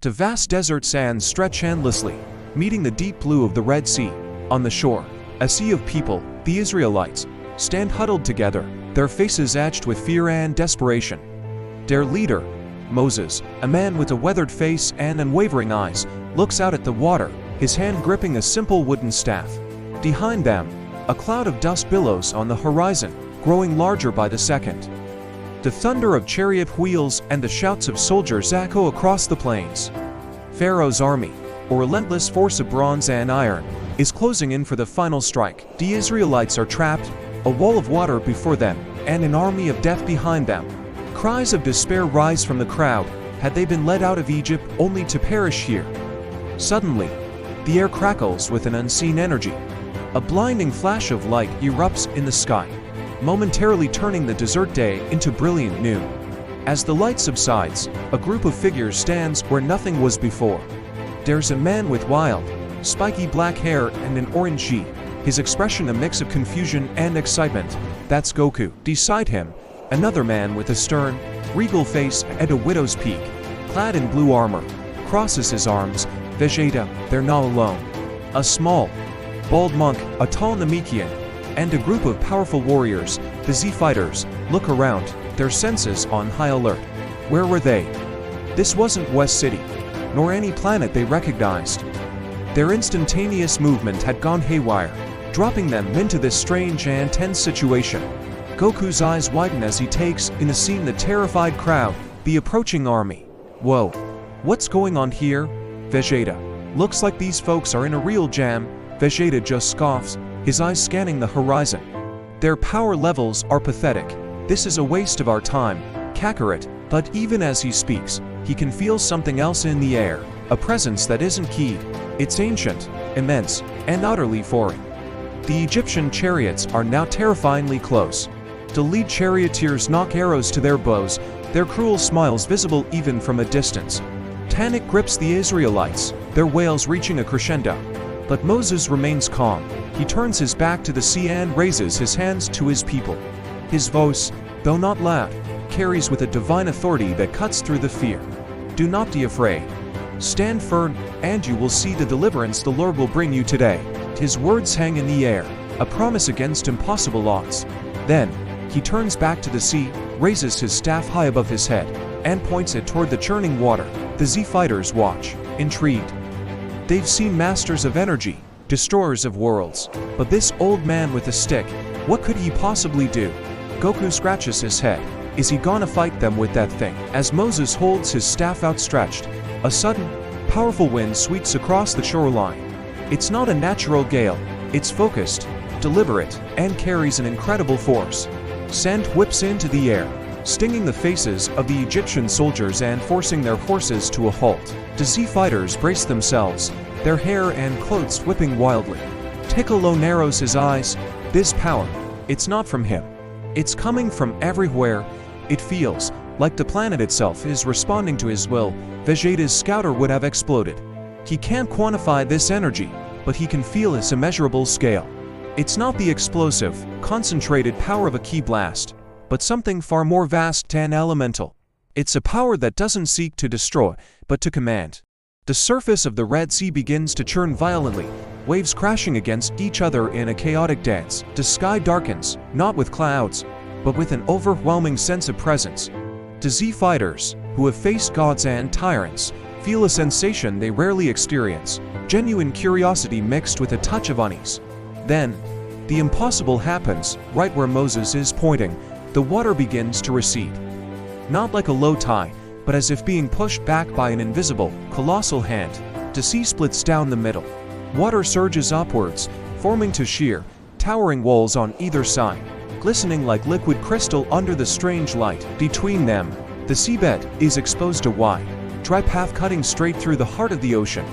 The vast desert sands stretch endlessly, meeting the deep blue of the Red Sea. On the shore, a sea of people, the Israelites, stand huddled together, their faces etched with fear and desperation. Their leader, Moses, a man with a weathered face and unwavering eyes, looks out at the water, his hand gripping a simple wooden staff. Behind them, a cloud of dust billows on the horizon, growing larger by the second. The thunder of chariot wheels and the shouts of soldiers echo across the plains. Pharaoh's army, a relentless force of bronze and iron, is closing in for the final strike. The Israelites are trapped, a wall of water before them, and an army of death behind them. Cries of despair rise from the crowd. Had they been led out of Egypt only to perish here? Suddenly, the air crackles with an unseen energy. A blinding flash of light erupts in the sky, momentarily turning the desert day into brilliant noon. As the light subsides, a group of figures stands where nothing was before. There's a man with wild, spiky black hair and an orange sheet, his expression a mix of confusion and excitement. That's Goku. Beside him, another man with a stern, regal face and a widow's peak, clad in blue armor, crosses his arms. Vegeta, they're not alone. A small, bald monk, a tall Namekian, and a group of powerful warriors, the Z-Fighters, look around, their senses on high alert. Where were they? This wasn't West City, nor any planet they recognized. Their instantaneous movement had gone haywire, dropping them into this strange and tense situation. Goku's eyes widen as he takes in the scene the terrified crowd, the approaching army. Whoa, what's going on here? Vegeta, looks like these folks are in a real jam. Vegeta just scoffs, his eyes scanning the horizon. Their power levels are pathetic. This is a waste of our time, Kakarot. But even as he speaks, he can feel something else in the air, a presence that isn't keyed. It's ancient, immense, and utterly foreign. The Egyptian chariots are now terrifyingly close. The lead charioteers knock arrows to their bows, their cruel smiles visible even from a distance. Panic grips the Israelites, their wails reaching a crescendo. But Moses remains calm. He turns his back to the sea and raises his hands to his people. His voice, though not loud, carries with a divine authority that cuts through the fear. Do not be afraid. Stand firm, and you will see the deliverance the Lord will bring you today. His words hang in the air, a promise against impossible odds. Then, he turns back to the sea, raises his staff high above his head, and points it toward the churning water. The Z-Fighters watch, intrigued. They've seen masters of energy, destroyers of worlds. But this old man with a stick, what could he possibly do? Goku scratches his head. Is he gonna fight them with that thing? As Moses holds his staff outstretched, a sudden, powerful wind sweeps across the shoreline. It's not a natural gale, it's focused, deliberate, and carries an incredible force. Sand whips into the air, stinging the faces of the Egyptian soldiers and forcing their horses to a halt. The Z-Fighters brace themselves, their hair and clothes whipping wildly. Piccolo narrows his eyes. This power, it's not from him. It's coming from everywhere. It feels like the planet itself is responding to his will. Vegeta's scouter would have exploded. He can't quantify this energy, but he can feel its immeasurable scale. It's not the explosive, concentrated power of a ki blast, but something far more vast and elemental. It's a power that doesn't seek to destroy, but to command. The surface of the Red Sea begins to churn violently, waves crashing against each other in a chaotic dance. The sky darkens, not with clouds, but with an overwhelming sense of presence. The Z-Fighters, who have faced gods and tyrants, feel a sensation they rarely experience, genuine curiosity mixed with a touch of unease. Then, the impossible happens. Right where Moses is pointing, the water begins to recede. Not like a low tide, but as if being pushed back by an invisible, colossal hand. The sea splits down the middle. Water surges upwards, forming to sheer, towering walls on either side, glistening like liquid crystal under the strange light. Between them, the seabed is exposed to wide, dry path cutting straight through the heart of the ocean.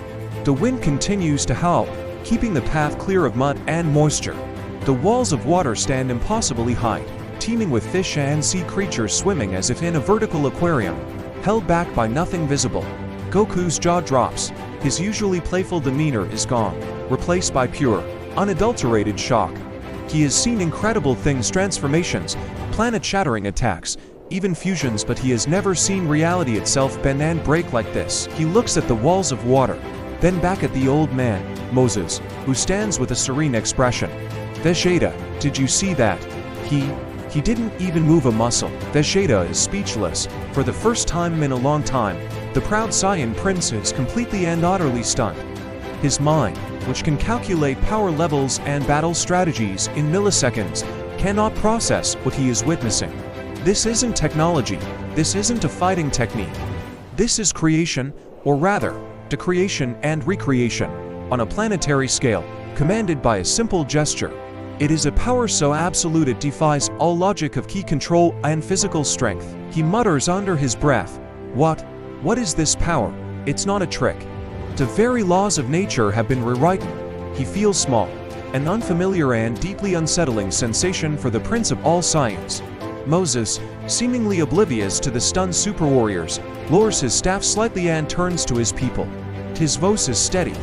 The wind continues to howl, keeping the path clear of mud and moisture. The walls of water stand impossibly high, teeming with fish and sea creatures swimming as if in a vertical aquarium, held back by nothing visible. Goku's jaw drops. His usually playful demeanor is gone, replaced by pure, unadulterated shock. He has seen incredible things, transformations, planet-shattering attacks, even fusions, but he has never seen reality itself bend and break like this. He looks at the walls of water, then back at the old man, Moses, who stands with a serene expression. Vegeta, did you see that? He didn't even move a muscle. Vegeta is speechless. For the first time in a long time, the proud Saiyan prince is completely and utterly stunned. His mind, which can calculate power levels and battle strategies in milliseconds, cannot process what he is witnessing. This isn't technology. This isn't a fighting technique. This is creation, or rather, decreation and recreation, on a planetary scale, commanded by a simple gesture. It is a power so absolute it defies all logic of key control and physical strength. He mutters under his breath, What is this power? It's not a trick. The very laws of nature have been rewritten. He feels small, an unfamiliar and deeply unsettling sensation for the prince of all Saiyans. Moses, seemingly oblivious to the stunned super warriors, lowers his staff slightly and turns to his people. His voice is steady.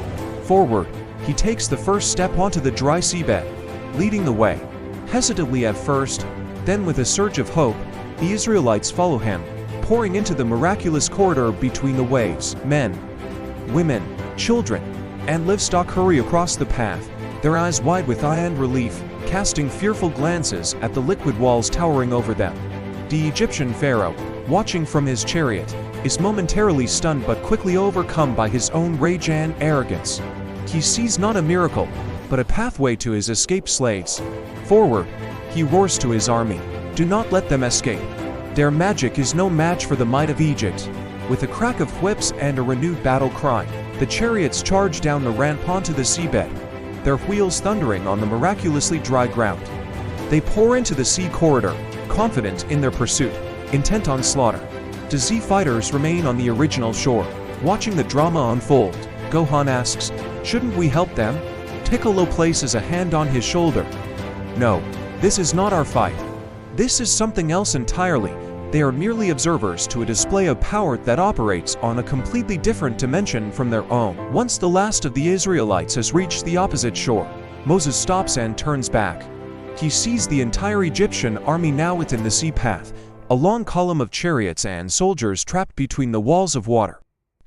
Forward, he takes the first step onto the dry seabed, leading the way. Hesitantly at first, then with a surge of hope, the Israelites follow him, pouring into the miraculous corridor between the waves. Men, women, children, and livestock hurry across the path, their eyes wide with eye and relief, casting fearful glances at the liquid walls towering over them. The Egyptian pharaoh, watching from his chariot, is momentarily stunned but quickly overcome by his own rage and arrogance. He sees not a miracle, but a pathway to his escaped slaves. Forward, he roars to his army. Do not let them escape. Their magic is no match for the might of Egypt. With a crack of whips and a renewed battle cry, the chariots charge down the ramp onto the seabed, their wheels thundering on the miraculously dry ground. They pour into the sea corridor, confident in their pursuit, intent on slaughter. The Z fighters remain on the original shore, watching the drama unfold. Gohan asks, shouldn't we help them? Piccolo places a hand on his shoulder. No, this is not our fight. This is something else entirely. They are merely observers to a display of power that operates on a completely different dimension from their own. Once the last of the Israelites has reached the opposite shore, Moses stops and turns back. He sees the entire Egyptian army now within the sea path, a long column of chariots and soldiers trapped between the walls of water.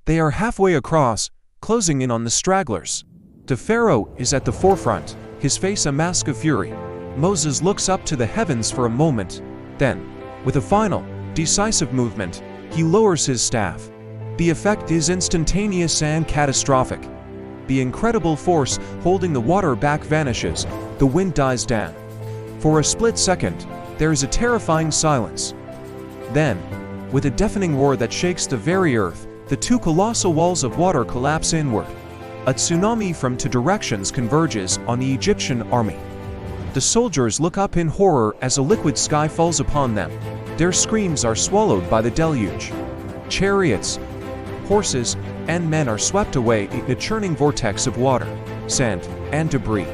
They are halfway across, closing in on the stragglers. The pharaoh is at the forefront, his face a mask of fury. Moses looks up to the heavens for a moment, then, with a final, decisive movement, he lowers his staff. The effect is instantaneous and catastrophic. The incredible force holding the water back vanishes, the wind dies down. For a split second, there is a terrifying silence. Then, with a deafening roar that shakes the very earth, the two colossal walls of water collapse inward. A tsunami from two directions converges on the Egyptian army. The soldiers look up in horror as a liquid sky falls upon them. Their screams are swallowed by the deluge. Chariots, horses, and men are swept away in a churning vortex of water, sand, and debris.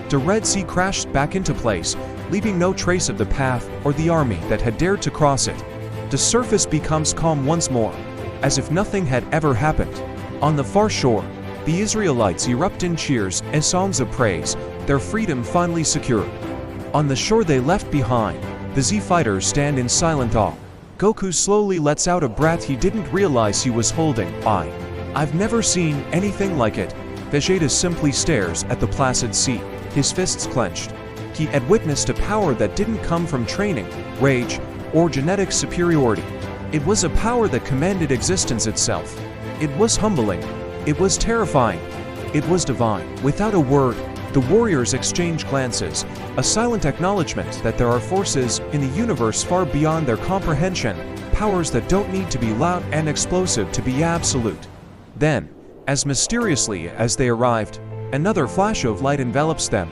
The Red Sea crashed back into place, leaving no trace of the path or the army that had dared to cross it. The surface becomes calm once more, as if nothing had ever happened. On the far shore, the Israelites erupt in cheers and songs of praise, their freedom finally secured. On the shore they left behind, the Z fighters stand in silent awe. Goku slowly lets out a breath he didn't realize he was holding. I've never seen anything like it. Vegeta simply stares at the placid sea, his fists clenched. He had witnessed a power that didn't come from training, rage, or genetic superiority. It was a power that commanded existence itself. It was humbling. It was terrifying. It was divine. Without a word, the warriors exchange glances, a silent acknowledgement that there are forces in the universe far beyond their comprehension, powers that don't need to be loud and explosive to be absolute. Then, as mysteriously as they arrived, another flash of light envelops them,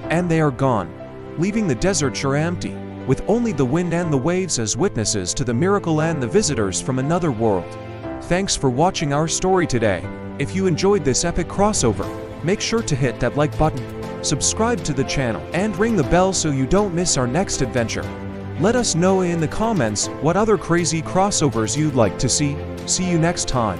and they are gone, leaving the desert shore empty, with only the wind and the waves as witnesses to the miracle and the visitors from another world. Thanks for watching our story today. If you enjoyed this epic crossover, make sure to hit that like button, subscribe to the channel, and ring the bell so you don't miss our next adventure. Let us know in the comments what other crazy crossovers you'd like to see. See you next time.